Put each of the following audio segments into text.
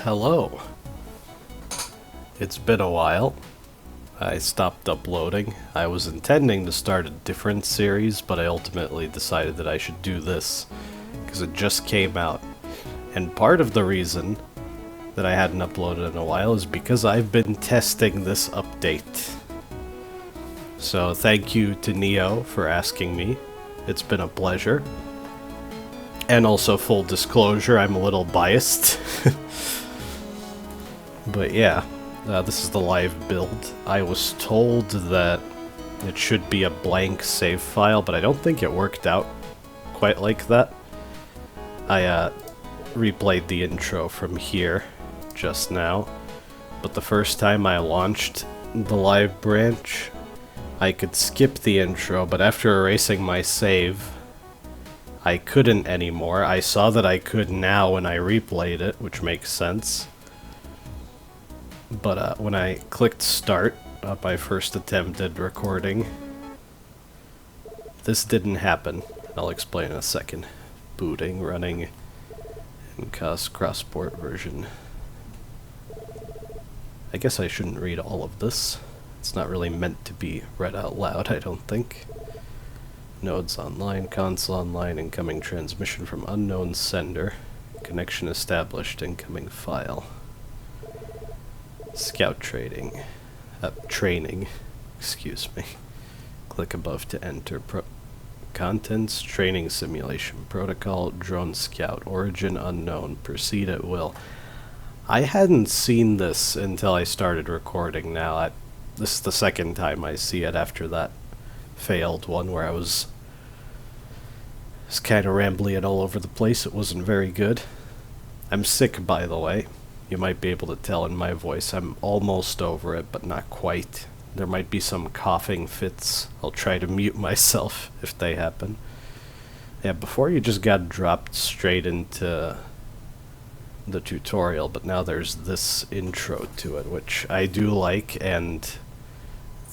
Hello. It's been a while. I stopped uploading. I was intending to start a different series, but I ultimately decided that I should do this because it just came out. And part of the reason that I hadn't uploaded in a while is because I've been testing this update. So thank you to Neo for asking me. It's been a pleasure. And also, full disclosure, I'm a little biased. But yeah, this is the live build. I was told that it should be a blank save file, but I don't think it worked out quite like that. I replayed the intro from here just now, but the first time I launched the live branch, I could skip the intro, but after erasing my save, I couldn't anymore. I saw that I could now when I replayed it, which makes sense. But when I clicked start, my first attempt at recording, this didn't happen. I'll explain in a second. Booting, running, and cross-port version. I guess I shouldn't read all of this. It's not really meant to be read out loud, I don't think. Nodes online, console online, incoming transmission from unknown sender. Connection established, incoming file. Scout training, excuse me. Click above to enter. Contents, training simulation, protocol, drone scout, origin unknown, proceed at will. I hadn't seen this until I started recording now. This is the second time I see it after that failed one where I was kind of rambling all over the place. It wasn't very good. I'm sick, by the way. You might be able to tell in my voice. I'm almost over it, but not quite. There might be some coughing fits. I'll try to mute myself if they happen. Yeah, before you just got dropped straight into the tutorial, but now there's this intro to it, which I do like, and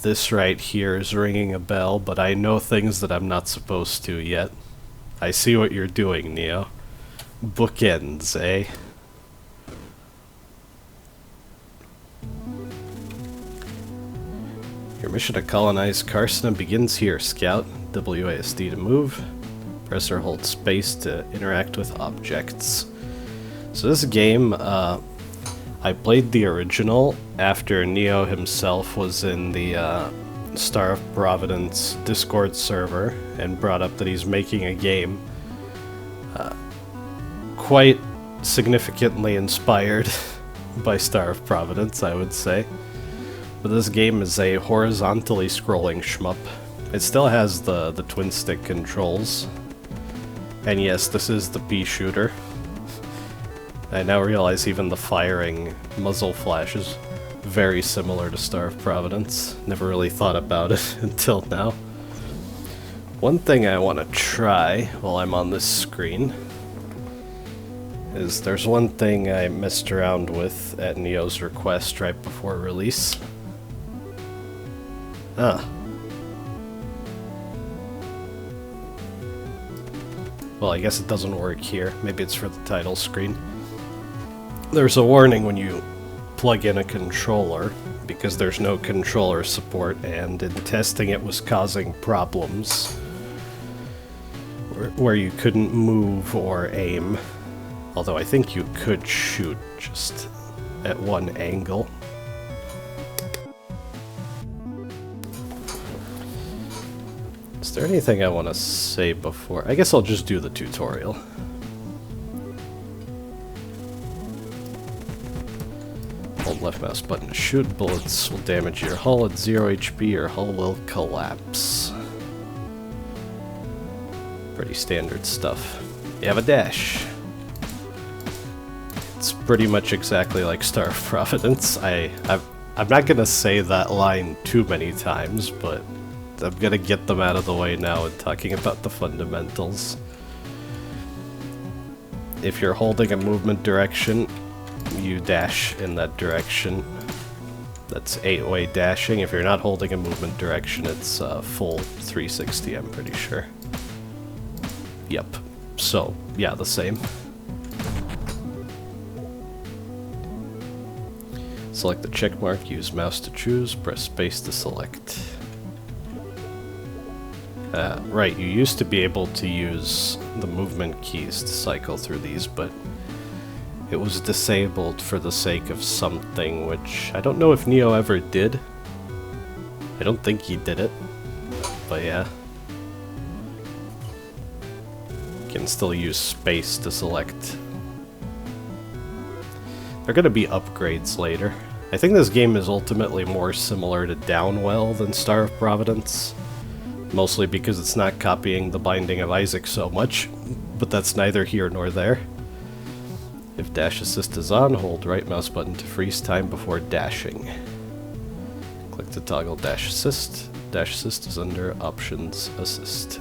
this right here is ringing a bell, but I know things that I'm not supposed to yet. I see what you're doing, Neo. Bookends, eh? Your mission to colonize Carcina begins here, Scout. WASD to move. Press or hold space to interact with objects. So this game, I played the original after Neo himself was in the Star of Providence Discord server and brought up that he's making a game quite significantly inspired by Star of Providence, I would say. But this game is a horizontally scrolling shmup. It still has the twin stick controls. And yes, this is the pea shooter. I now realize even the firing muzzle flash is very similar to Star of Providence. Never really thought about it until now. One thing I want to try while I'm on this screen is there's one thing I messed around with at Neo's request right before release. Well, I guess it doesn't work here. Maybe it's for the title screen. There's a warning when you plug in a controller, because there's no controller support, and in testing it was causing problems where you couldn't move or aim. Although I think you could shoot just at one angle. Is there anything I want to say before? I guess I'll just do the tutorial. Hold left mouse button to shoot. Bullets will damage your hull at 0 HP. Your hull will collapse. Pretty standard stuff. You have a dash. It's pretty much exactly like Star of Providence. I'm not gonna say that line too many times, but I'm gonna get them out of the way now and talking about the fundamentals. If you're holding a movement direction, you dash in that direction. That's 8-way dashing. If you're not holding a movement direction, it's full 360, I'm pretty sure. Yep. So, yeah, the same. Select the check mark, use mouse to choose, press space to select. Right, you used to be able to use the movement keys to cycle through these, but it was disabled for the sake of something, which I don't know if Neo ever did. I don't think he did it, but yeah. You can still use space to select. There are going to be upgrades later. I think this game is ultimately more similar to Downwell than Star of Providence. Mostly because it's not copying the Binding of Isaac so much, but that's neither here nor there. If dash assist is on, hold right mouse button to freeze time before dashing. Click to toggle dash assist. Dash assist is under options assist.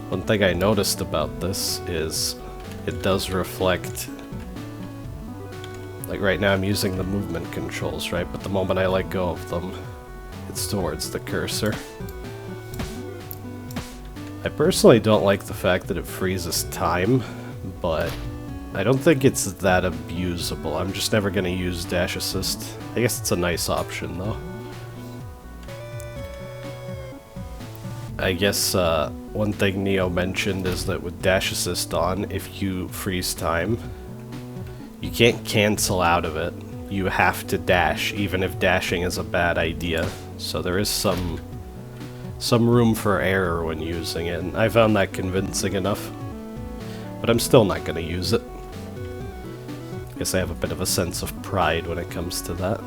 One thing I noticed about this is it does reflect, like right now I'm using the movement controls, right? But the moment I let go of them, it's towards the cursor. I personally don't like the fact that it freezes time, but I don't think it's that abusable. I'm just never going to use dash assist. I guess it's a nice option though. I guess one thing Neo mentioned is that with dash assist on, if you freeze time, you can't cancel out of it. You have to dash, even if dashing is a bad idea. So there is some room for error when using it, and I found that convincing enough. But I'm still not going to use it. I guess I have a bit of a sense of pride when it comes to that.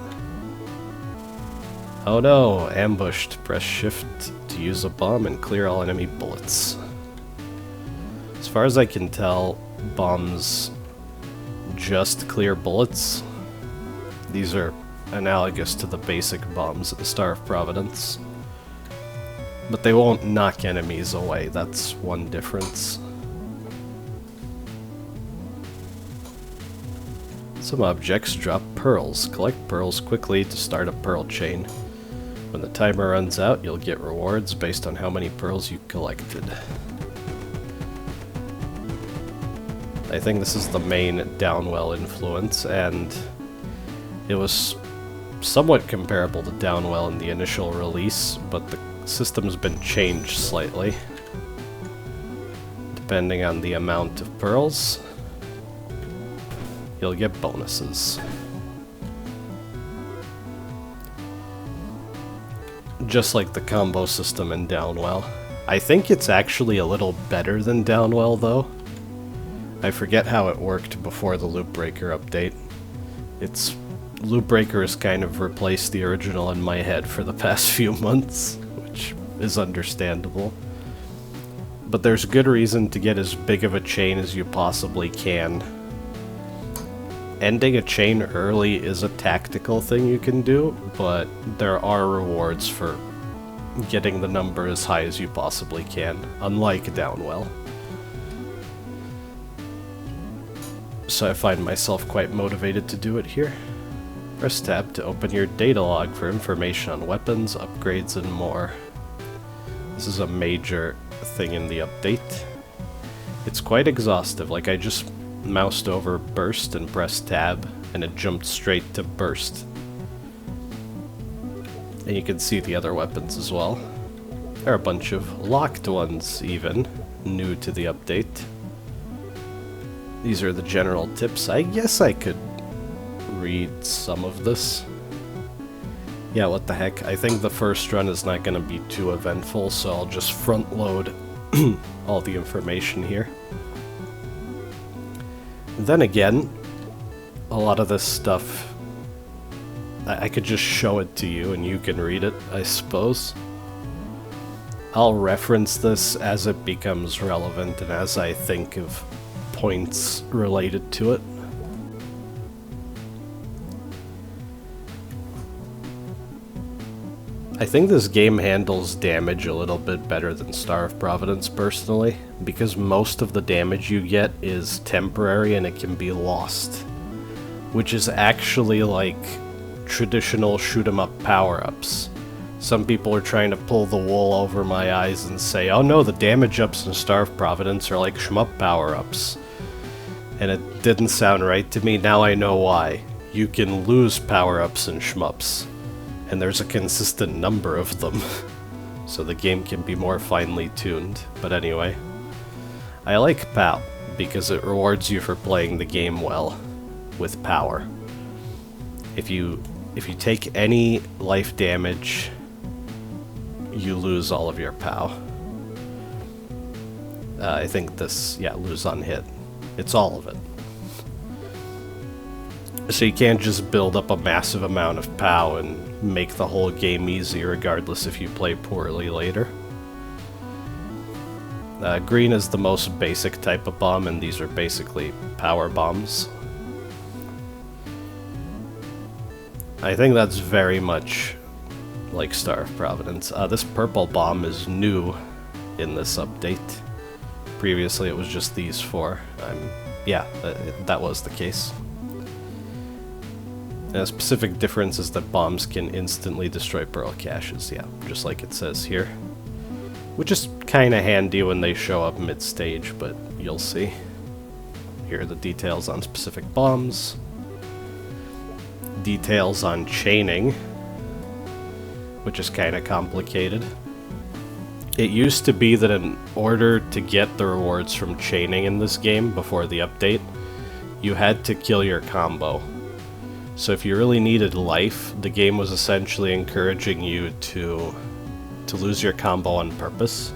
Oh no, ambushed. Press shift to use a bomb and clear all enemy bullets. As far as I can tell, bombs just clear bullets. These are analogous to the basic bombs at the Star of Providence. But they won't knock enemies away, that's one difference. Some objects drop pearls. Collect pearls quickly to start a pearl chain. When the timer runs out, you'll get rewards based on how many pearls you collected. I think this is the main Downwell influence, and it was somewhat comparable to Downwell in the initial release, but the system's been changed slightly. Depending on the amount of pearls, you'll get bonuses. Just like the combo system in Downwell. I think it's actually a little better than Downwell though. I forget how it worked before the loopbreaker update. Loopbreaker has kind of replaced the original in my head for the past few months, which is understandable. But there's good reason to get as big of a chain as you possibly can. Ending a chain early is a tactical thing you can do, but there are rewards for getting the number as high as you possibly can, unlike Downwell. So I find myself quite motivated to do it here. Press tab to open your data log for information on weapons, upgrades, and more. This is a major thing in the update. It's quite exhaustive, like I just moused over burst and pressed tab, and it jumped straight to burst. And you can see the other weapons as well. There are a bunch of locked ones even, new to the update. These are the general tips. I guess I could read some of this. Yeah, what the heck. I think the first run is not going to be too eventful, so I'll just front load all the information here. Then again, a lot of this stuff, I could just show it to you and you can read it, I suppose. I'll reference this as it becomes relevant and as I think of points related to it. I think this game handles damage a little bit better than Star of Providence personally, because most of the damage you get is temporary and it can be lost, which is actually like traditional shoot-'em-up power-ups. Some people are trying to pull the wool over my eyes and say, oh no, the damage ups in Star of Providence are like shmup power-ups. And it didn't sound right to me, now I know why. you can lose power-ups and shmups, and there's a consistent number of them, so the game can be more finely tuned. But anyway, I like POW because it rewards you for playing the game well with power. If you take any life damage, you lose all of your POW. I think this, yeah, lose on hit. It's all of it. So you can't just build up a massive amount of POW and make the whole game easy regardless if you play poorly later. Green is the most basic type of bomb, and these are basically power bombs. I think that's very much like Star of Providence. This purple bomb is new in this update. Previously it was just these four. Yeah, that was the case. And a specific difference is that bombs can instantly destroy pearl caches, yeah, just like it says here. Which is kinda handy when they show up mid-stage, but you'll see. Here are the details on specific bombs. Details on chaining, which is kinda complicated. It used to be that in order to get the rewards from chaining in this game before the update, you had to kill your combo. So if you really needed life, the game was essentially encouraging you to lose your combo on purpose.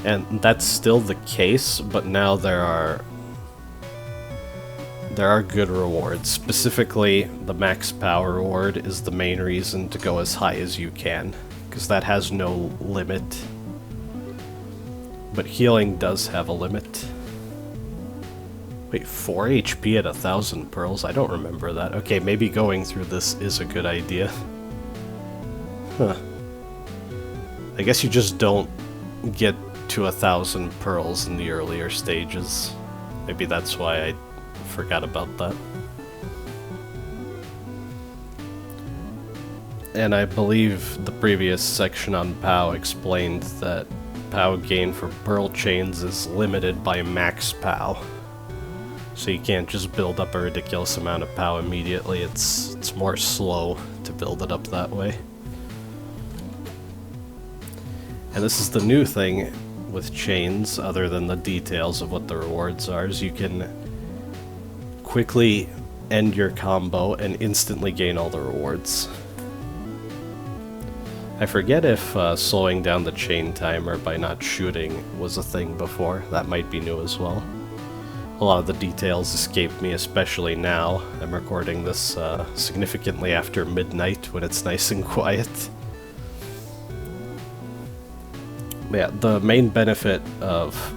And that's still the case, but now there are good rewards. Specifically, the max power reward is the main reason to go as high as you can, because that has no limit. But healing does have a limit. Wait, 4 HP at 1,000 pearls? I don't remember that. Okay, maybe going through this is a good idea. Huh. I guess you just don't get to 1,000 pearls in the earlier stages. Maybe that's why I forgot about that. And I believe the previous section on POW explained that POW gain for pearl chains is limited by max POW. So you can't just build up a ridiculous amount of POW immediately. It's more slow to build it up that way. And this is the new thing with chains, other than the details of what the rewards are, is you can quickly end your combo and instantly gain all the rewards. I forget if slowing down the chain timer by not shooting was a thing before. That might be new as well. A lot of the details escape me, especially now. I'm recording this significantly after midnight when it's nice and quiet. Yeah, the main benefit of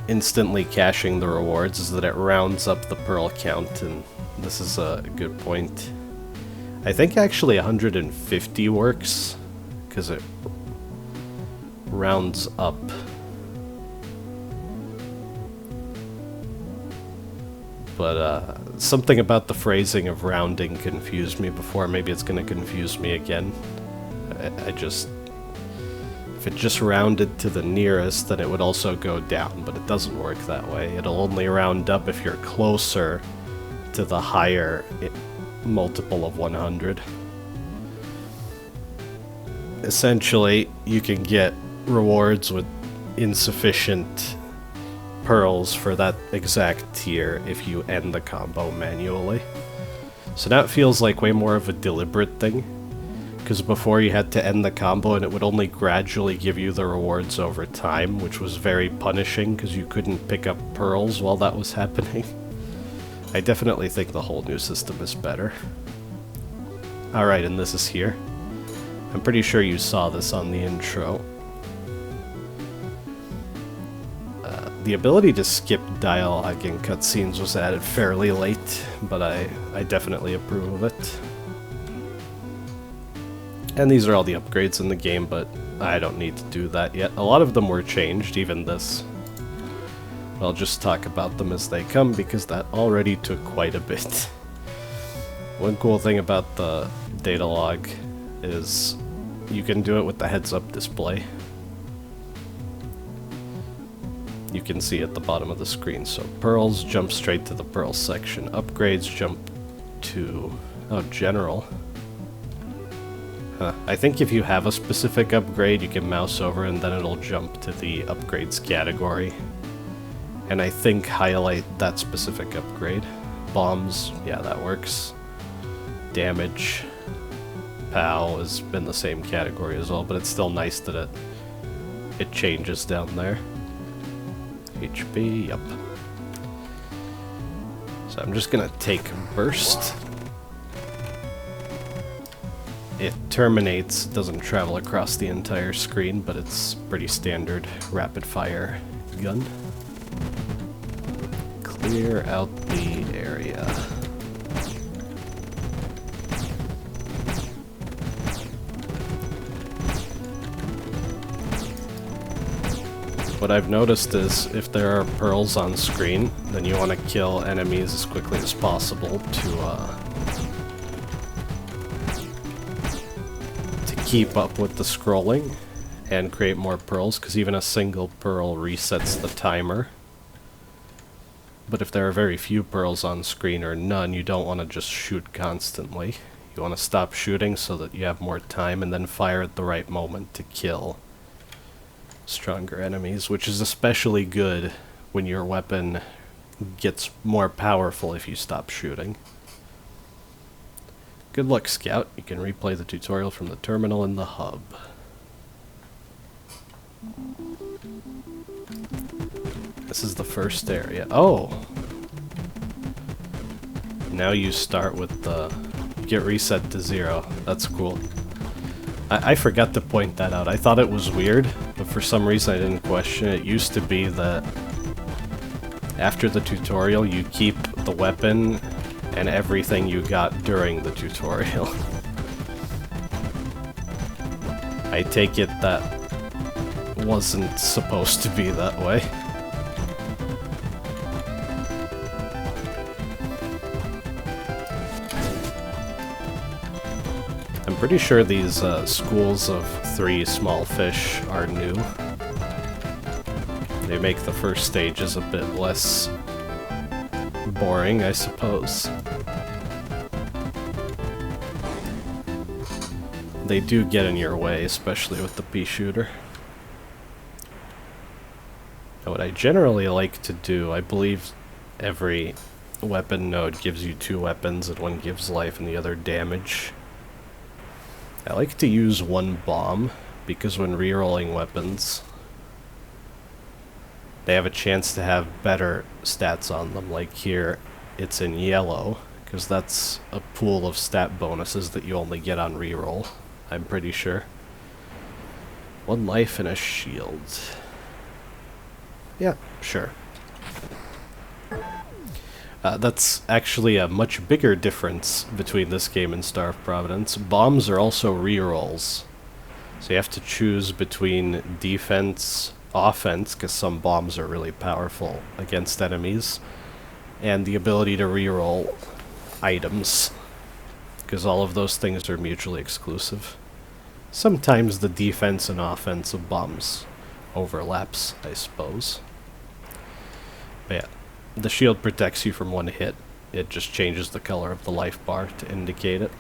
instantly caching the rewards is that it rounds up the pearl count, and this is a good point. I think actually 150 works, because it rounds up. But something about the phrasing of rounding confused me before. Maybe it's going to confuse me again. If it just rounded to the nearest, then it would also go down, but it doesn't work that way. It'll only round up if you're closer to the higher multiple of 100. Essentially, you can get rewards with insufficient pearls for that exact tier if you end the combo manually. So now it feels like way more of a deliberate thing, because before you had to end the combo and it would only gradually give you the rewards over time, which was very punishing because you couldn't pick up pearls while that was happening. I definitely think the whole new system is better. Alright, and this is here. I'm pretty sure you saw this on the intro. The ability to skip dialogue in cutscenes was added fairly late, but I definitely approve of it. And these are all the upgrades in the game, but I don't need to do that yet. A lot of them were changed, even this. I'll just talk about them as they come, because that already took quite a bit. One cool thing about the data log is you can do it with the heads-up display. you can see at the bottom of the screen. So pearls, jump straight to the pearl section. Upgrades, jump to... oh, general. I think if you have a specific upgrade, you can mouse over and then it'll jump to the upgrades category. And I think highlight that specific upgrade. Bombs, yeah, that works. Damage, POW has been the same category as well, but it's still nice that it changes down there. HP, yep. So I'm just gonna take burst. It terminates, doesn't travel across the entire screen, but it's pretty standard rapid fire gun. Clear out the area. What I've noticed is if there are pearls on screen, then you want to kill enemies as quickly as possible to keep up with the scrolling and create more pearls, because even a single pearl resets the timer. But if there are very few pearls on screen or none, you don't want to just shoot constantly. You want to stop shooting so that you have more time and then fire at the right moment to kill stronger enemies, which is especially good when your weapon gets more powerful if you stop shooting. Good luck, Scout. You can replay the tutorial from the terminal in the hub. This is the first area. Oh! Now you start with the... get reset to 0. That's cool. I forgot to point that out. I thought it was weird, but for some reason I didn't question it. It used to be that after the tutorial you keep the weapon and everything you got during the tutorial. I take it that wasn't supposed to be that way. I'm pretty sure these schools of 3 small fish are new. They make the first stages a bit less boring, I suppose. They do get in your way, especially with the pea shooter. Now, what I generally like to do, I believe every weapon node gives you 2 weapons, and one gives life and the other damage. I like to use 1 bomb, because when rerolling weapons, they have a chance to have better stats on them. Like here, it's in yellow, because that's a pool of stat bonuses that you only get on reroll, I'm pretty sure. 1 life and a shield. Yeah, sure. That's actually a much bigger difference between this game and Star of Providence. Bombs are also rerolls. So you have to choose between defense, offense, because some bombs are really powerful against enemies, and the ability to reroll items, because all of those things are mutually exclusive. Sometimes the defense and offense of bombs overlaps, I suppose. But yeah, the shield protects you from 1 hit. It just changes the color of the life bar to indicate it.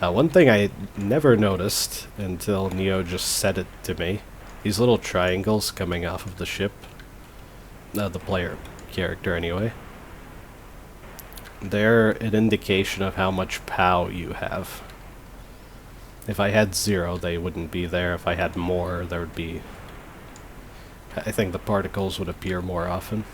One thing I never noticed until Neo just said it to me, these little triangles coming off of the ship, the player character anyway, they're an indication of how much POW you have. If I had 0, they wouldn't be there. If I had more, there would be... I think the particles would appear more often.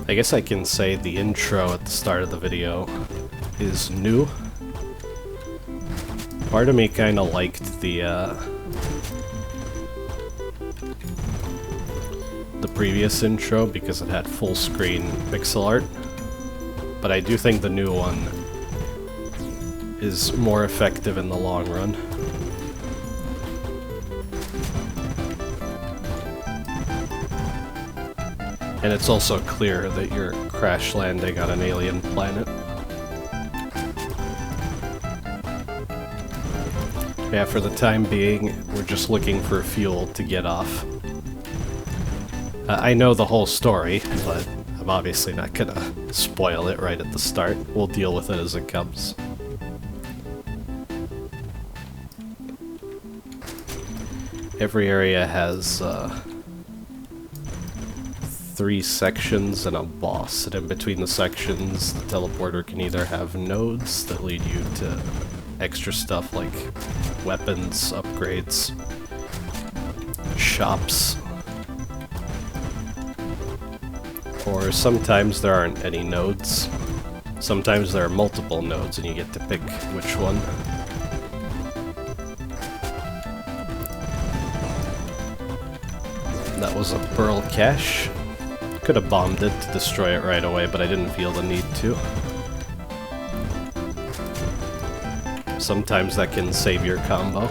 I guess I can say the intro at the start of the video is new. Part of me kind of liked the previous intro because it had full screen pixel art, but I do think the new one is more effective in the long run. And it's also clear that you're crash landing on an alien planet. Yeah, for the time being, we're just looking for fuel to get off. I know the whole story, but I'm obviously not gonna spoil it right at the start. We'll deal with it as it comes. Every area has 3 sections and a boss, and in between the sections, the teleporter can either have nodes that lead you to extra stuff like weapons, upgrades, shops, or sometimes there aren't any nodes. Sometimes there are multiple nodes and you get to pick which one. That was a pearl cache. Could have bombed it to destroy it right away, but I didn't feel the need to. Sometimes that can save your combo.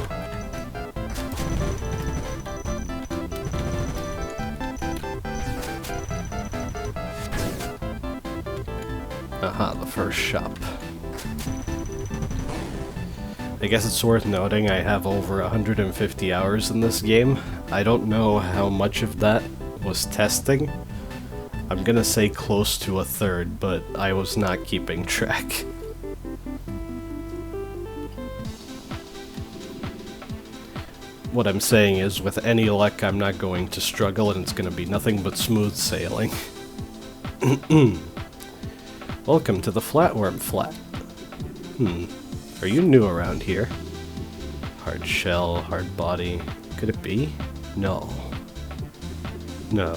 Aha, the first shop. I guess it's worth noting I have over 150 hours in this game. I don't know how much of that was testing. I'm gonna say close to a third, but I was not keeping track. What I'm saying is, with any luck, I'm not going to struggle and it's gonna be nothing but smooth sailing. Welcome to the Flatworm Flat. Are you new around here? Hard shell, hard body. Could it be? No. No.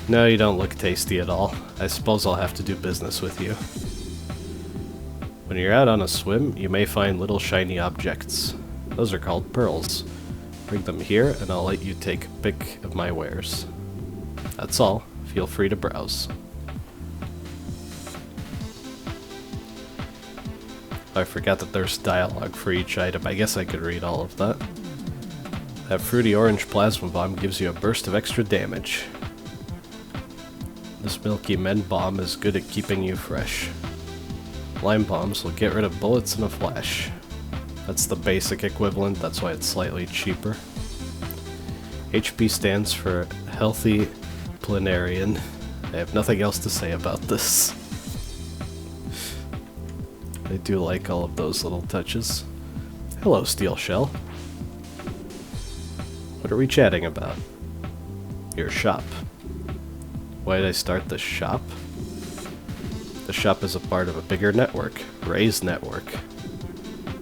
No, you don't look tasty at all. I suppose I'll have to do business with you. When you're out on a swim, you may find little shiny objects. Those are called pearls. Bring them here, and I'll let you take a pick of my wares. That's all. Feel free to browse. I forgot that there's dialogue for each item. I guess I could read all of that. That fruity orange plasma bomb gives you a burst of extra damage. This milky mend bomb is good at keeping you fresh. Lime bombs will get rid of bullets in a flash. That's the basic equivalent, that's why it's slightly cheaper. HP stands for Healthy Planarian. I have nothing else to say about this. I do like all of those little touches. Hello, Steel Shell. What are we chatting about? Your shop. Why did I start the shop? The shop is a part of a bigger network, Ray's network.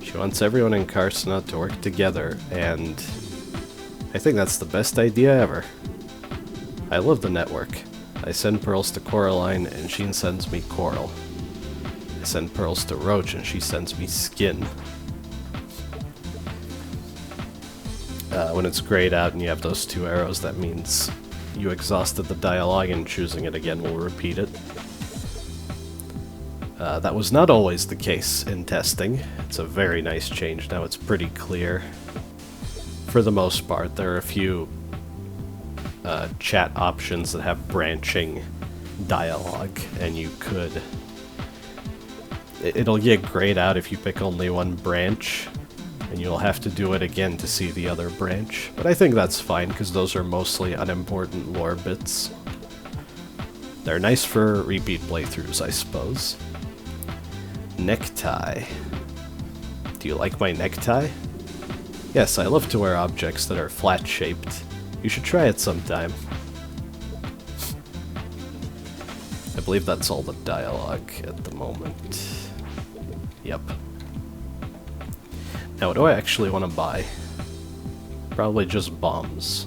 She wants everyone in Carcina to work together, and I think that's the best idea ever. I love the network. I send pearls to Coraline, and she sends me coral. I send pearls to Roach, and she sends me skin. When it's grayed out and you have those 2 arrows, that means you exhausted the dialogue, and choosing it again will repeat it. That was not always the case in testing. It's a very nice change now, it's pretty clear. For the most part, there are a few chat options that have branching dialogue, and you could... It'll get grayed out if you pick only one branch, and you'll have to do it again to see the other branch. But I think that's fine, because those are mostly unimportant lore bits. They're nice for repeat playthroughs, I suppose. Necktie. Do you like my necktie? Yes, I love to wear objects that are flat-shaped. You should try it sometime. I believe that's all the dialogue at the moment. Yep. Now, what do I actually want to buy? Probably just bombs.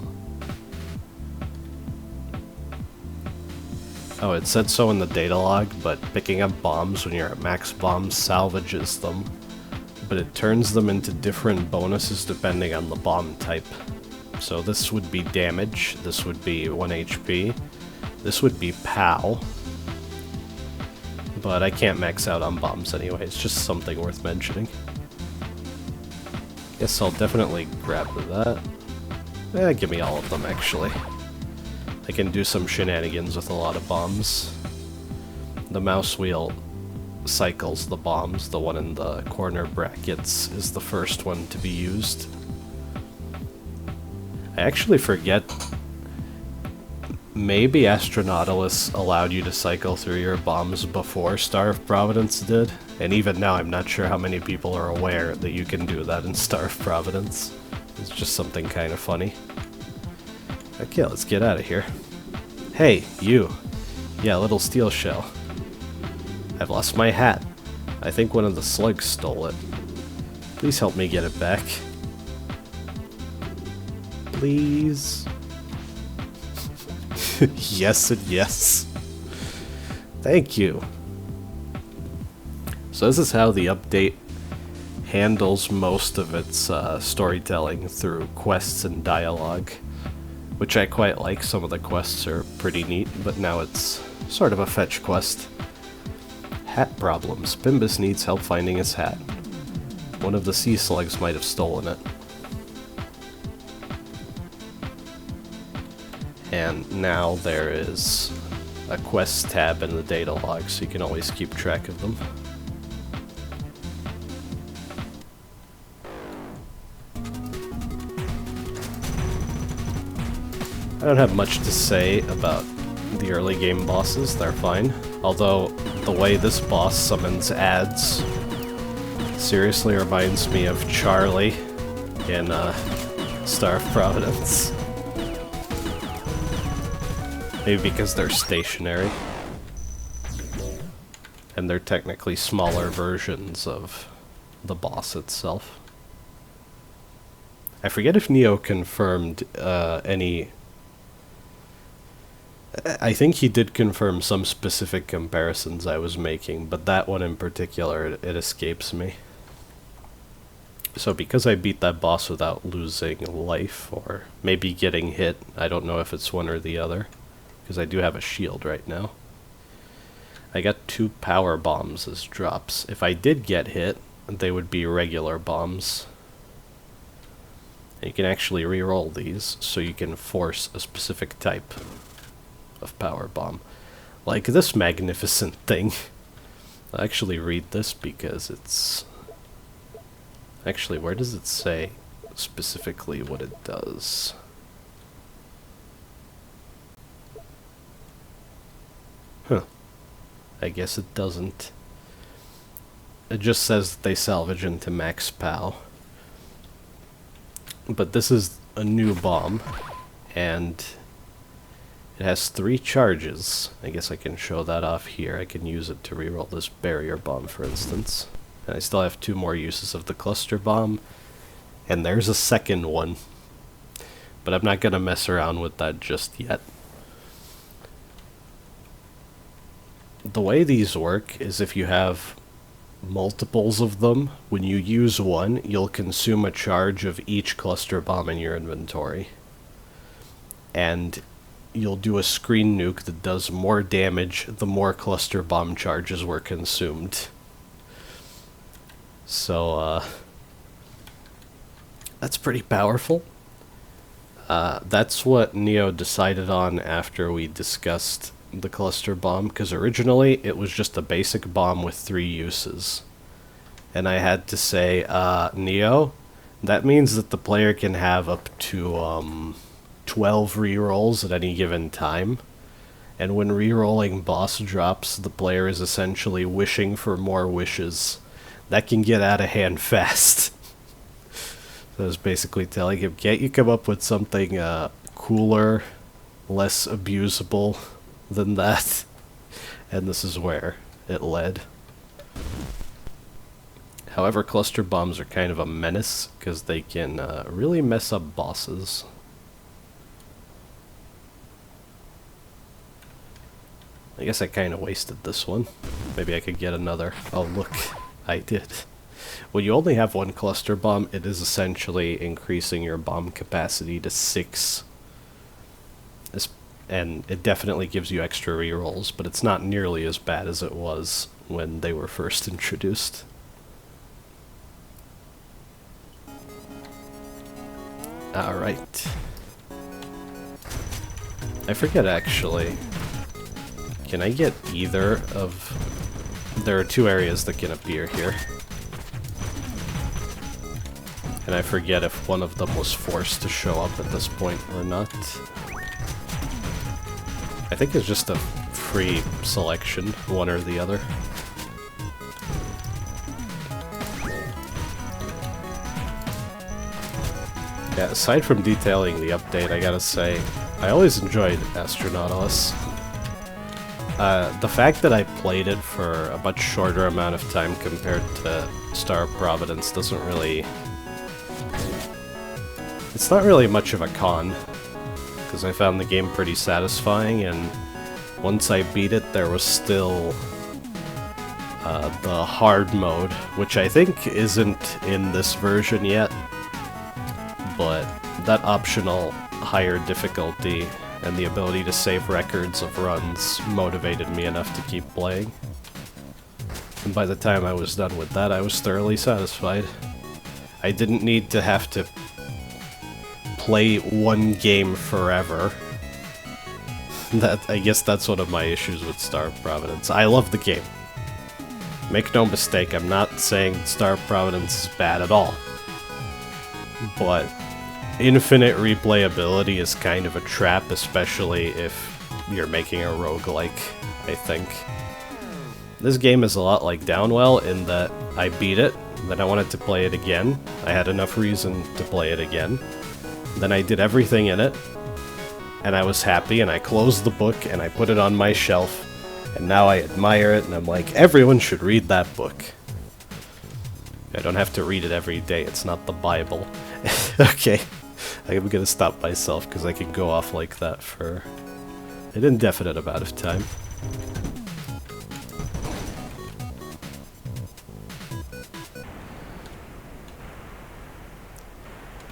Oh, it said so in the data log, but picking up bombs when you're at max bombs salvages them. But it turns them into different bonuses depending on the bomb type. So this would be damage, this would be 1 HP, this would be POW. But I can't max out on bombs anyway, it's just something worth mentioning. Guess I'll definitely grab that. Give me all of them, actually. I can do some shenanigans with a lot of bombs. The mouse wheel cycles the bombs. The one in the corner brackets is the first one to be used. I actually forget. Maybe Astronautilus allowed you to cycle through your bombs before Star of Providence did, and even now I'm not sure how many people are aware that you can do that in Star of Providence. It's just something kind of funny. Okay, let's get out of here. Hey, you! Yeah, little steel shell. I've lost my hat. I think one of the slugs stole it. Please help me get it back. Please? Yes and yes. Thank you. So this is how the update handles most of its storytelling through quests and dialogue, which I quite like. Some of the quests are pretty neat, but now it's sort of a fetch quest. Hat problems. Pimbus needs help finding his hat. One of the sea slugs might have stolen it. And now there is a quest tab in the data log, so you can always keep track of them. I don't have much to say about the early game bosses, they're fine. Although, the way this boss summons ads seriously reminds me of Charlie in Star of Providence. Maybe because they're stationary. And they're technically smaller versions of the boss itself. I forget if Neo confirmed any... I think he did confirm some specific comparisons I was making, but that one in particular, it escapes me. So because I beat that boss without losing life, or maybe getting hit, I don't know if it's one or the other. Because I do have a shield right now. I got 2 power bombs as drops. If I did get hit, they would be regular bombs. And you can actually re-roll these, so you can force a specific type of power bomb. Like this magnificent thing. I'll actually read this because it's... Actually, where does it say specifically what it does? Huh. I guess it doesn't. It just says that they salvage into max POW. But this is a new bomb, and it has 3 charges. I guess I can show that off here. I can use it to reroll this barrier bomb, for instance. And I still have 2 more uses of the cluster bomb, and there's a second one. But I'm not gonna mess around with that just yet. The way these work is if you have multiples of them, when you use one, you'll consume a charge of each cluster bomb in your inventory. And you'll do a screen nuke that does more damage the more cluster bomb charges were consumed. So, that's pretty powerful. That's what Neo decided on after we discussed the cluster bomb, because originally it was just a basic bomb with 3 uses. And I had to say, Neo, that means that the player can have up to 12 rerolls at any given time. And when rerolling boss drops, the player is essentially wishing for more wishes. That can get out of hand fast. So I was basically telling him, can't you come up with something cooler, less abusable than that? And this is where it led. However, cluster bombs are kind of a menace because they can really mess up bosses. I guess I kind of wasted this one. Maybe I could get another. Oh look, I did. When you only have 1 cluster bomb, it is essentially increasing your bomb capacity to 6. And it definitely gives you extra rerolls, but it's not nearly as bad as it was when they were first introduced. Alright. I forget actually. Can I get either of there are two areas that can appear here. And I forget if one of them was forced to show up at this point or not. I think it's just a free selection, one or the other. Yeah, aside from detailing the update, I gotta say, I always enjoyed Astronautilus. The fact that I played it for a much shorter amount of time compared to Star of Providence doesn't really... It's not really much of a con, because I found the game pretty satisfying, and once I beat it, there was still the hard mode, which I think isn't in this version yet, but that optional higher difficulty and the ability to save records of runs motivated me enough to keep playing. And by the time I was done with that, I was thoroughly satisfied. I didn't need to have to play one game forever. I guess that's one of my issues with Star of Providence. I love the game. Make no mistake, I'm not saying Star of Providence is bad at all. But infinite replayability is kind of a trap, especially if you're making a roguelike, I think. This game is a lot like Downwell in that I beat it, then I wanted to play it again. I had enough reason to play it again. Then I did everything in it, and I was happy, and I closed the book, and I put it on my shelf, and now I admire it, and I'm like, everyone should read that book. I don't have to read it every day, it's not the Bible. Okay. I'm gonna stop myself because I can go off like that for an indefinite amount of time.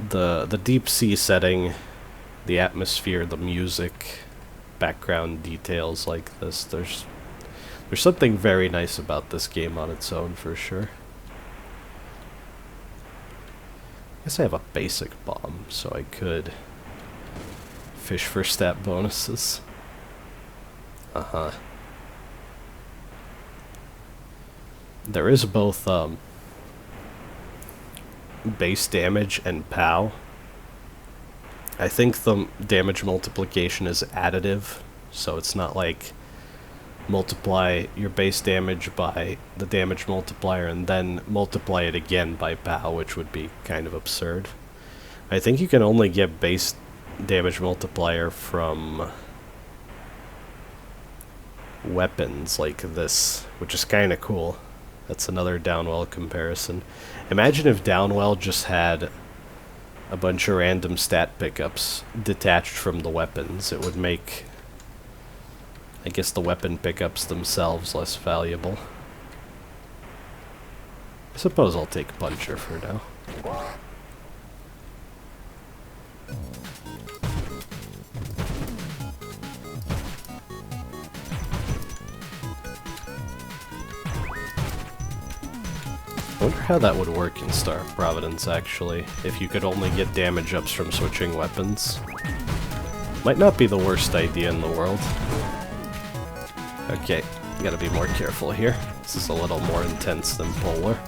The deep sea setting, the atmosphere, the music, background details like this, there's something very nice about this game on its own for sure. I guess I have a basic bomb, so I could fish for stat bonuses. Uh-huh. There is both base damage and POW. I think the damage multiplication is additive, so it's not like multiply your base damage by the damage multiplier and then multiply it again by POW, which would be kind of absurd. I think you can only get base damage multiplier from weapons like this, which is kind of cool. That's another Downwell comparison. Imagine if Downwell just had a bunch of random stat pickups detached from the weapons. It would make, I guess, the weapon pickups themselves less valuable. I suppose I'll take Puncher for now. I wonder how that would work in Star of Providence, actually, if you could only get damage ups from switching weapons. Might not be the worst idea in the world. Okay, gotta be more careful here. This is a little more intense than Polar.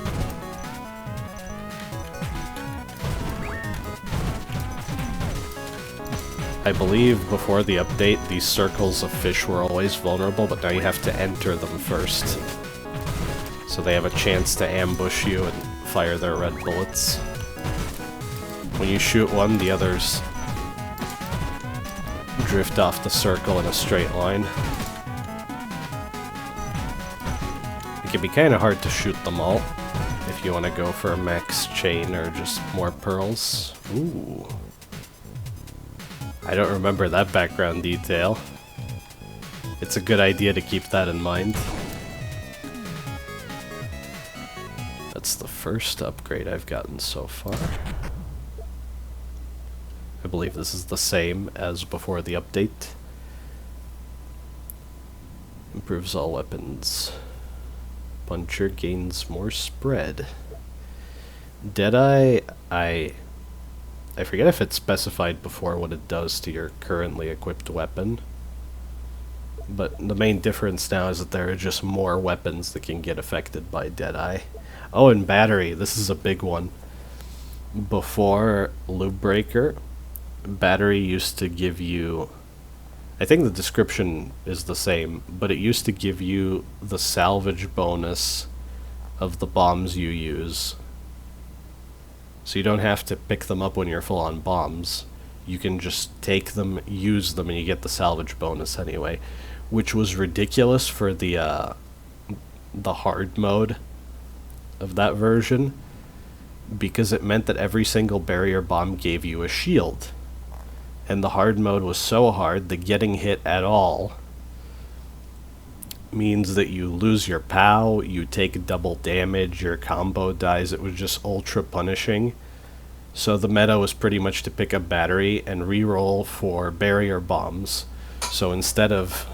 I believe before the update, these circles of fish were always vulnerable, but now you have to enter them first. So they have a chance to ambush you and fire their red bullets. When you shoot one, the others drift off the circle in a straight line. It can be kind of hard to shoot them all if you want to go for a max chain or just more pearls. Ooh. I don't remember that background detail. It's a good idea to keep that in mind. That's the first upgrade I've gotten so far. I believe this is the same as before the update. Improves all weapons. Puncher gains more spread. Deadeye, I forget if it's specified before what it does to your currently equipped weapon. But the main difference now is that there are just more weapons that can get affected by Deadeye. Oh, and battery. This is a big one. Before loopbreaker, battery used to give you... I think the description is the same, but it used to give you the salvage bonus of the bombs you use. So you don't have to pick them up when you're full on bombs. You can just take them, use them, and you get the salvage bonus anyway. Which was ridiculous for the hard mode of that version, because it meant that every single barrier bomb gave you a shield. And the hard mode was so hard that getting hit at all means that you lose your POW, you take double damage, your combo dies. It was just ultra punishing. So the meta was pretty much to pick up battery and reroll for barrier bombs. So instead of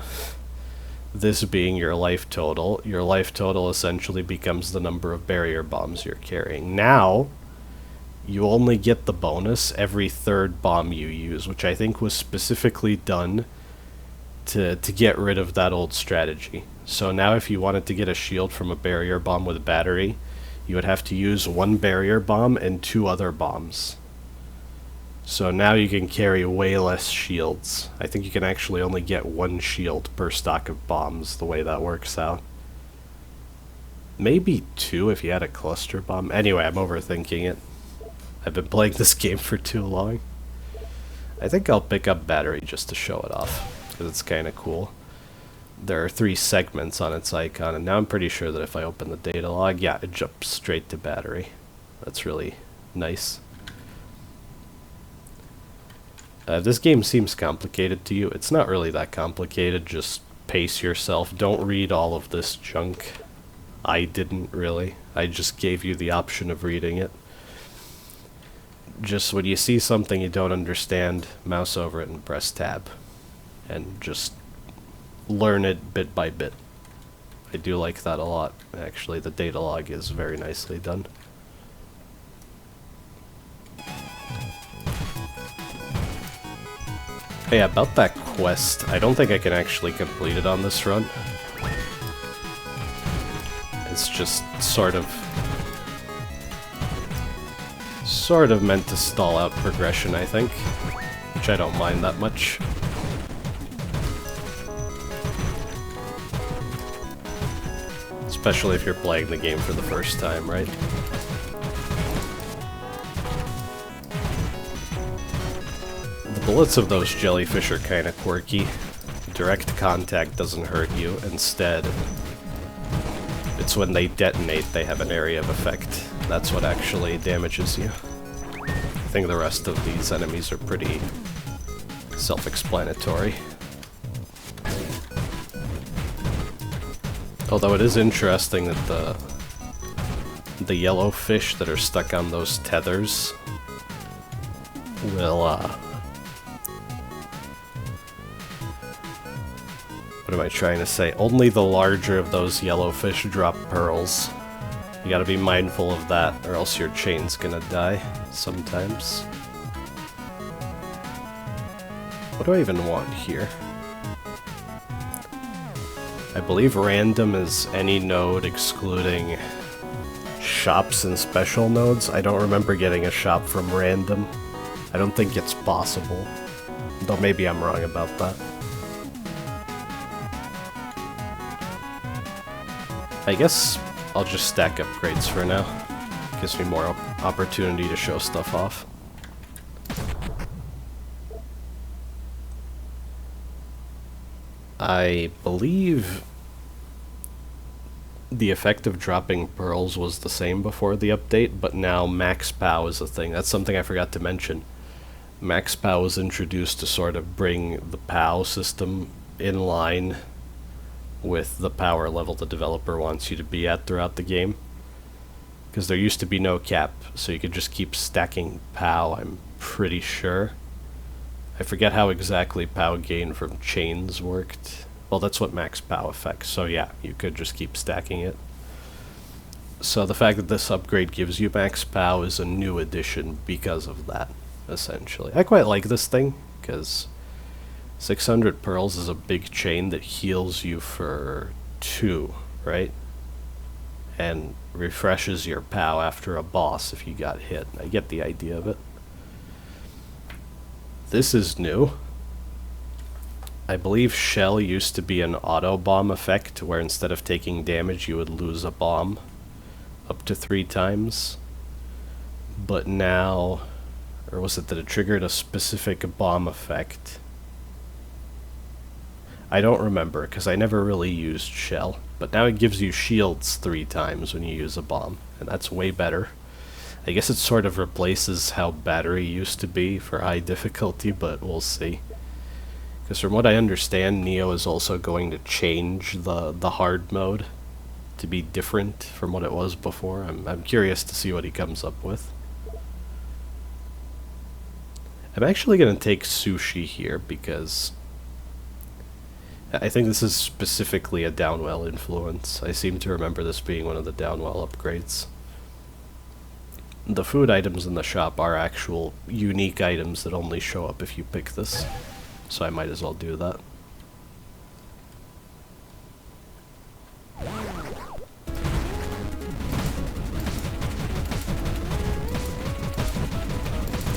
this being your life total essentially becomes the number of barrier bombs you're carrying. Now, you only get the bonus every third bomb you use, which I think was specifically done to get rid of that old strategy. So now if you wanted to get a shield from a barrier bomb with a battery, you would have to use one barrier bomb and 2 other bombs. So now you can carry way less shields. I think you can actually only get 1 shield per stock of bombs, the way that works out. Maybe 2 if you had a cluster bomb. Anyway, I'm overthinking it. I've been playing this game for too long. I think I'll pick up battery just to show it off, because it's kind of cool. There are 3 segments on its icon, and now I'm pretty sure that if I open the data log, yeah, it jumps straight to battery. That's really nice. This game seems complicated to you. It's not really that complicated. Just pace yourself. Don't read all of this junk. I didn't really. I just gave you the option of reading it. Just when you see something you don't understand, mouse over it and press tab. And just learn it bit by bit. I do like that a lot. Actually, the data log is very nicely done. Hey, about that quest, I don't think I can actually complete it on this run. It's just sort of meant to stall out progression, I think, which I don't mind that much. Especially if you're playing the game for the first time, right? The bullets of those jellyfish are kind of quirky. Direct contact doesn't hurt you. Instead, it's when they detonate they have an area of effect. That's what actually damages you. I think the rest of these enemies are pretty self-explanatory. Although it is interesting that the yellow fish that are stuck on those tethers will, what am I trying to say? Only the larger of those yellow fish drop pearls. You gotta be mindful of that, or else your chain's gonna die sometimes. What do I even want here? I believe random is any node excluding shops and special nodes. I don't remember getting a shop from random. I don't think it's possible. Though maybe I'm wrong about that. I guess I'll just stack upgrades for now. Gives me more opportunity to show stuff off. I believe the effect of dropping pearls was the same before the update, but now max POW is a thing. That's something I forgot to mention. Max POW was introduced to sort of bring the POW system in line with the power level the developer wants you to be at throughout the game. Because there used to be no cap, so you could just keep stacking POW, I'm pretty sure. I forget how exactly POW gain from chains worked. Well, that's what max POW affects, so yeah, you could just keep stacking it. So the fact that this upgrade gives you max POW is a new addition because of that, essentially. I quite like this thing, because 600 pearls is a big chain that heals you for 2, right? And refreshes your POW after a boss if you got hit. I get the idea of it. This is new. I believe Shell used to be an auto bomb effect, where instead of taking damage you would lose a bomb up to 3 times. But now, or was it that it triggered a specific bomb effect? I don't remember, because I never really used Shell. But now it gives you shields 3 times when you use a bomb, and that's way better. I guess it sort of replaces how battery used to be for high difficulty, but we'll see. Because from what I understand, Neo is also going to change the hard mode to be different from what it was before. I'm curious to see what he comes up with. I'm actually going to take Sushi here because I think this is specifically a Downwell influence. I seem to remember this being one of the Downwell upgrades. The food items in the shop are actual unique items that only show up if you pick this, so I might as well do that.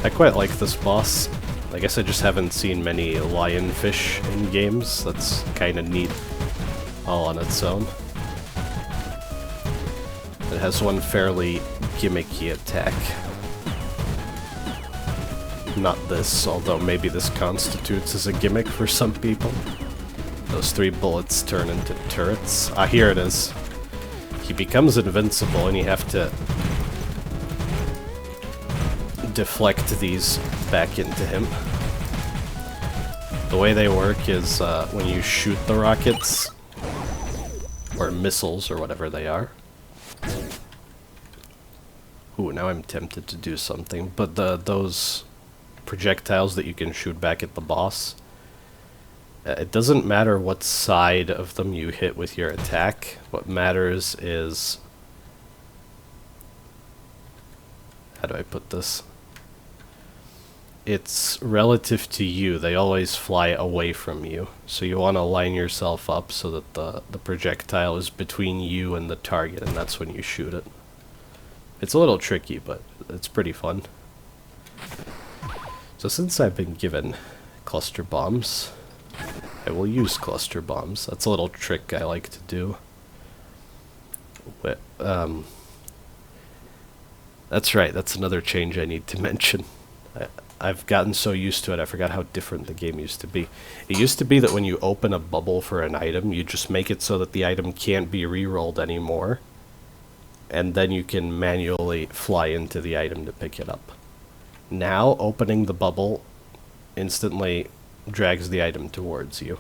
I quite like this boss. I guess I just haven't seen many lionfish in games. That's kind of neat all on its own. It has one fairly gimmicky attack. Not this, although maybe this constitutes as a gimmick for some people. Those 3 bullets turn into turrets. Ah, here it is. He becomes invincible and you have to deflect these back into him. The way they work is when you shoot the rockets, or missiles, or whatever they are. Ooh, now I'm tempted to do something, but those projectiles that you can shoot back at the boss, it doesn't matter what side of them you hit with your attack. What matters is... how do I put this? It's relative to you. They always fly away from you. So you want to line yourself up so that the projectile is between you and the target, and that's when you shoot it. It's a little tricky, but it's pretty fun. So since I've been given cluster bombs, I will use cluster bombs. That's a little trick I like to do. That's right, that's another change I need to mention. I've gotten so used to it, I forgot how different the game used to be. It used to be that when you open a bubble for an item, you just make it so that the item can't be re-rolled anymore, and then you can manually fly into the item to pick it up. Now, opening the bubble instantly drags the item towards you.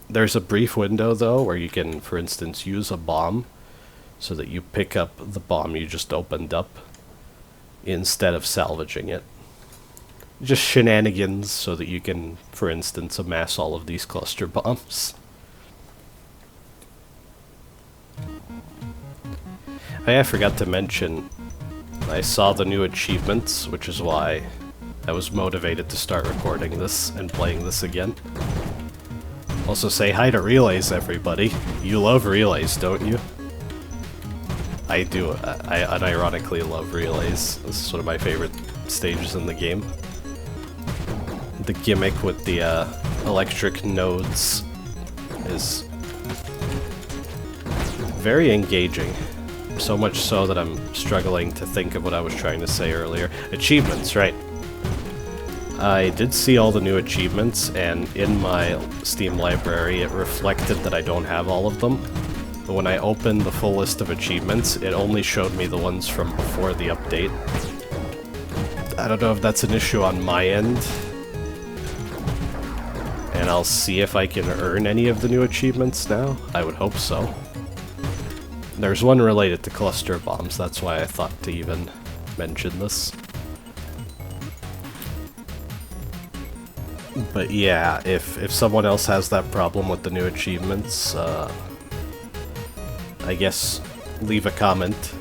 There's a brief window, though, where you can, for instance, use a bomb so that you pick up the bomb you just opened up instead of salvaging it. Just shenanigans so that you can, for instance, amass all of these cluster bombs. I forgot to mention, I saw the new achievements, which is why I was motivated to start recording this and playing this again. Also say hi to relays, everybody. You love relays, don't you? I do. I unironically love relays. This is one of my favorite stages in the game. The gimmick with the electric nodes is very engaging. So much so that I'm struggling to think of what I was trying to say earlier. Achievements, right. I did see all the new achievements, and in my Steam library it reflected that I don't have all of them. But when I opened the full list of achievements, it only showed me the ones from before the update. I don't know if that's an issue on my end. And I'll see if I can earn any of the new achievements now. I would hope so. There's one related to cluster bombs, that's why I thought to even mention this. But yeah, if someone else has that problem with the new achievements, I guess leave a comment.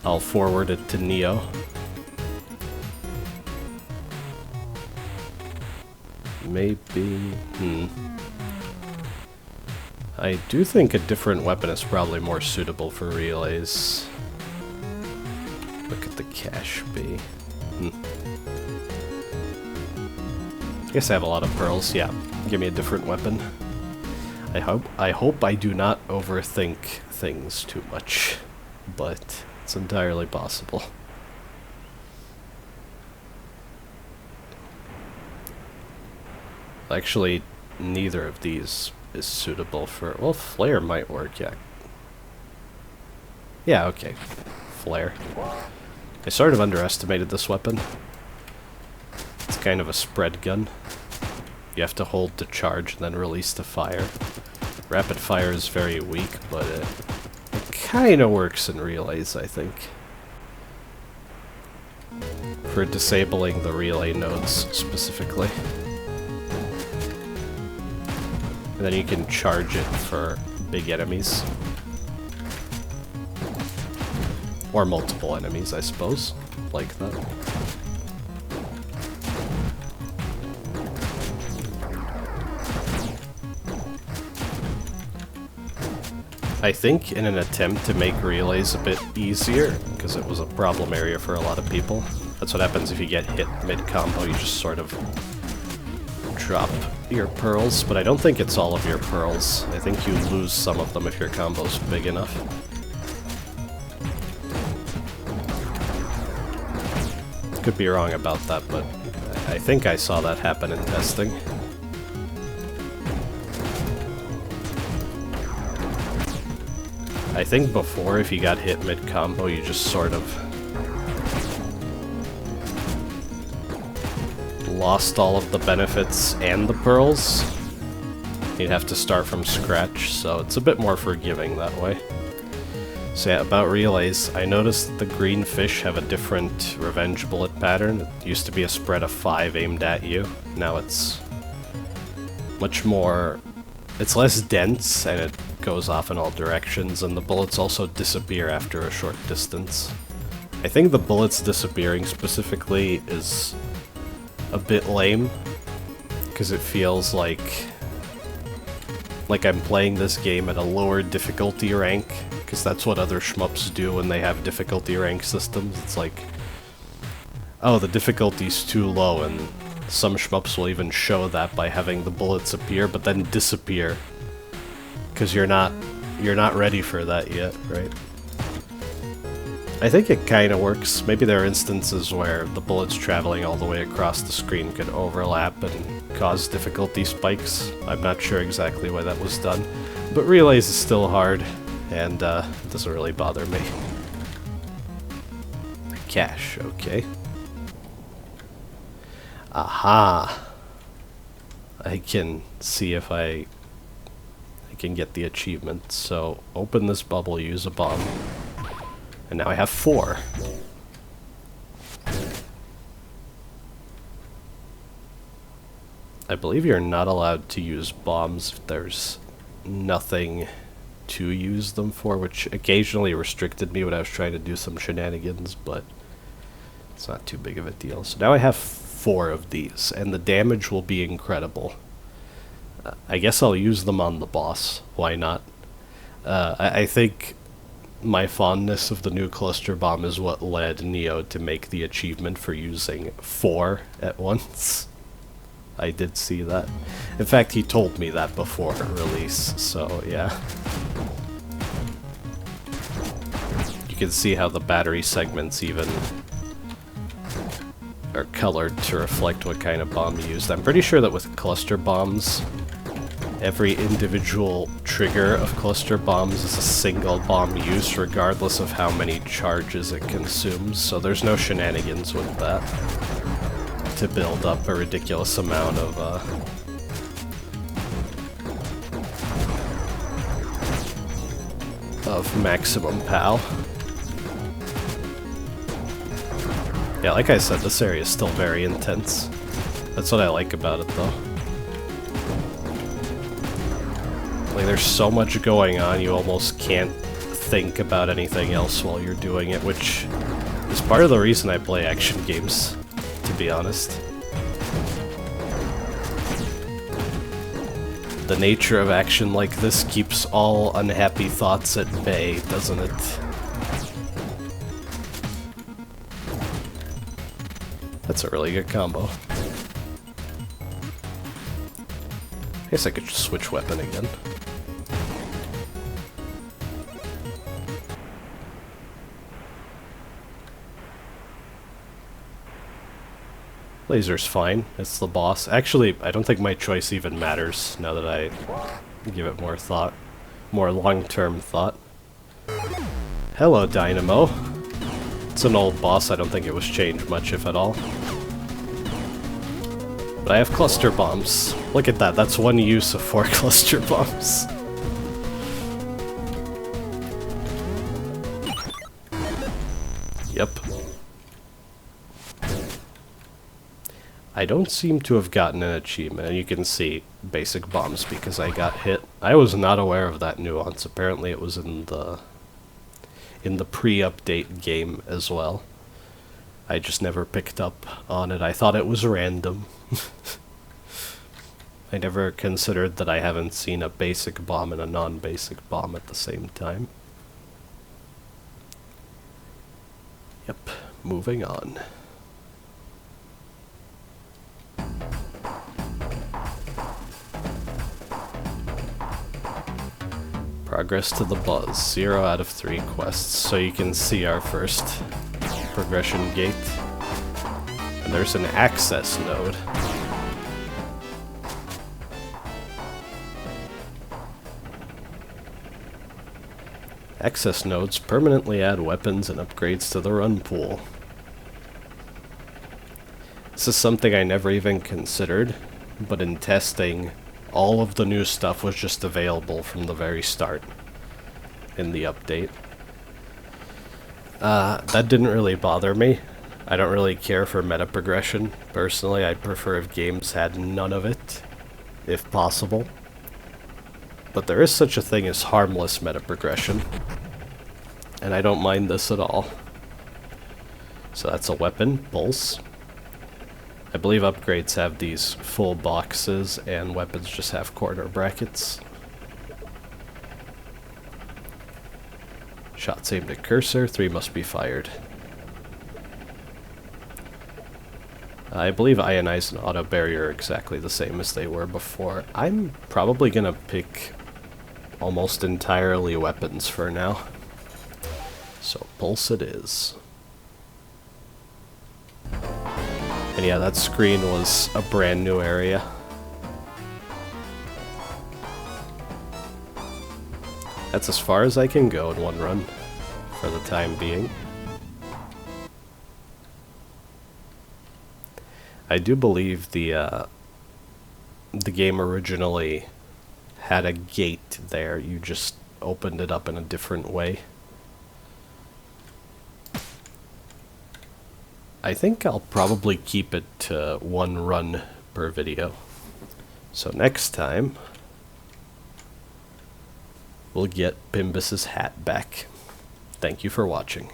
I'll forward it to Neo. Maybe... I do think a different weapon is probably more suitable for relays. Look at the cache B. I guess I have a lot of pearls. Yeah, give me a different weapon. I hope I do not overthink things too much, but it's entirely possible. Actually, neither of these is suitable for... Well, flare might work, yeah. Yeah, okay. Flare. I sort of underestimated this weapon. It's kind of a spread gun. You have to hold to charge and then release to fire. Rapid fire is very weak, but it kind of works in relays, I think. For disabling the relay nodes, specifically. And then you can charge it for big enemies. Or multiple enemies, I suppose. Like that. I think in an attempt to make relays a bit easier, because it was a problem area for a lot of people. That's what happens if you get hit mid-combo, you just sort of drop your pearls, but I don't think it's all of your pearls. I think you lose some of them if your combo's big enough. Could be wrong about that, but I think I saw that happen in testing. I think before, if you got hit mid-combo, you just sort of lost all of the benefits and the pearls. You'd have to start from scratch, so it's a bit more forgiving that way. So yeah, about relays, I noticed that the green fish have a different revenge bullet pattern. It used to be a spread of 5 aimed at you. Now it's much more... It's less dense, and it goes off in all directions, and the bullets also disappear after a short distance. I think the bullets disappearing specifically is a bit lame, because it feels like I'm playing this game at a lower difficulty rank, because that's what other shmups do when they have difficulty rank systems. It's like, oh, the difficulty's too low, and some shmups will even show that by having the bullets appear but then disappear, because you're not ready for that yet, right? I think it kind of works. Maybe there are instances where the bullets traveling all the way across the screen could overlap and cause difficulty spikes. I'm not sure exactly why that was done, but relays is still hard, and it doesn't really bother me. Cache, okay. Aha! I can see if I can get the achievement. So, open this bubble, use a bomb. And now I have 4. I believe you're not allowed to use bombs if there's nothing to use them for, which occasionally restricted me when I was trying to do some shenanigans, but it's not too big of a deal. So now I have 4 of these, and the damage will be incredible. I guess I'll use them on the boss. Why not? I think my fondness of the new cluster bomb is what led Neo to make the achievement for using 4 at once. I did see that. In fact, he told me that before release, so yeah. You can see how the battery segments even are colored to reflect what kind of bomb you used. I'm pretty sure that with cluster bombs, every individual trigger of cluster bombs is a single bomb use, regardless of how many charges it consumes, so there's no shenanigans with that to build up a ridiculous amount of maximum POW. Yeah, like I said, this area is still very intense. That's what I like about it, though. Like, there's so much going on, you almost can't think about anything else while you're doing it, which is part of the reason I play action games, to be honest. The nature of action like this keeps all unhappy thoughts at bay, doesn't it? That's a really good combo. I guess I could just switch weapon again. Laser's fine. It's the boss. Actually, I don't think my choice even matters now that I give it more thought. More long-term thought. Hello, Dynamo. It's an old boss. I don't think it was changed much, if at all. But I have cluster bombs. Look at that. That's one use of 4 cluster bombs. Yep. I don't seem to have gotten an achievement, and you can see basic bombs because I got hit. I was not aware of that nuance. Apparently it was in the pre-update game as well. I just never picked up on it. I thought it was random. I never considered that I haven't seen a basic bomb and a non-basic bomb at the same time. Yep, moving on. Progress to the Buzz, 0 out of 3 quests, so you can see our first progression gate. And there's an access node. Access nodes permanently add weapons and upgrades to the run pool. This is something I never even considered, but in testing, all of the new stuff was just available from the very start in the update. That didn't really bother me. I don't really care for meta progression. Personally, I'd prefer if games had none of it, if possible. But there is such a thing as harmless meta progression, and I don't mind this at all. So that's a weapon, Pulse. I believe upgrades have these full boxes, and weapons just have corner brackets. Shots aimed at cursor, 3 must be fired. I believe Ionize and Auto Barrier are exactly the same as they were before. I'm probably gonna pick almost entirely weapons for now. So Pulse it is. And yeah, that screen was a brand new area. That's as far as I can go in one run, for the time being. I do believe the game originally had a gate there. You just opened it up in a different way. I think I'll probably keep it to 1 run per video. So next time, we'll get Pimbus's hat back. Thank you for watching.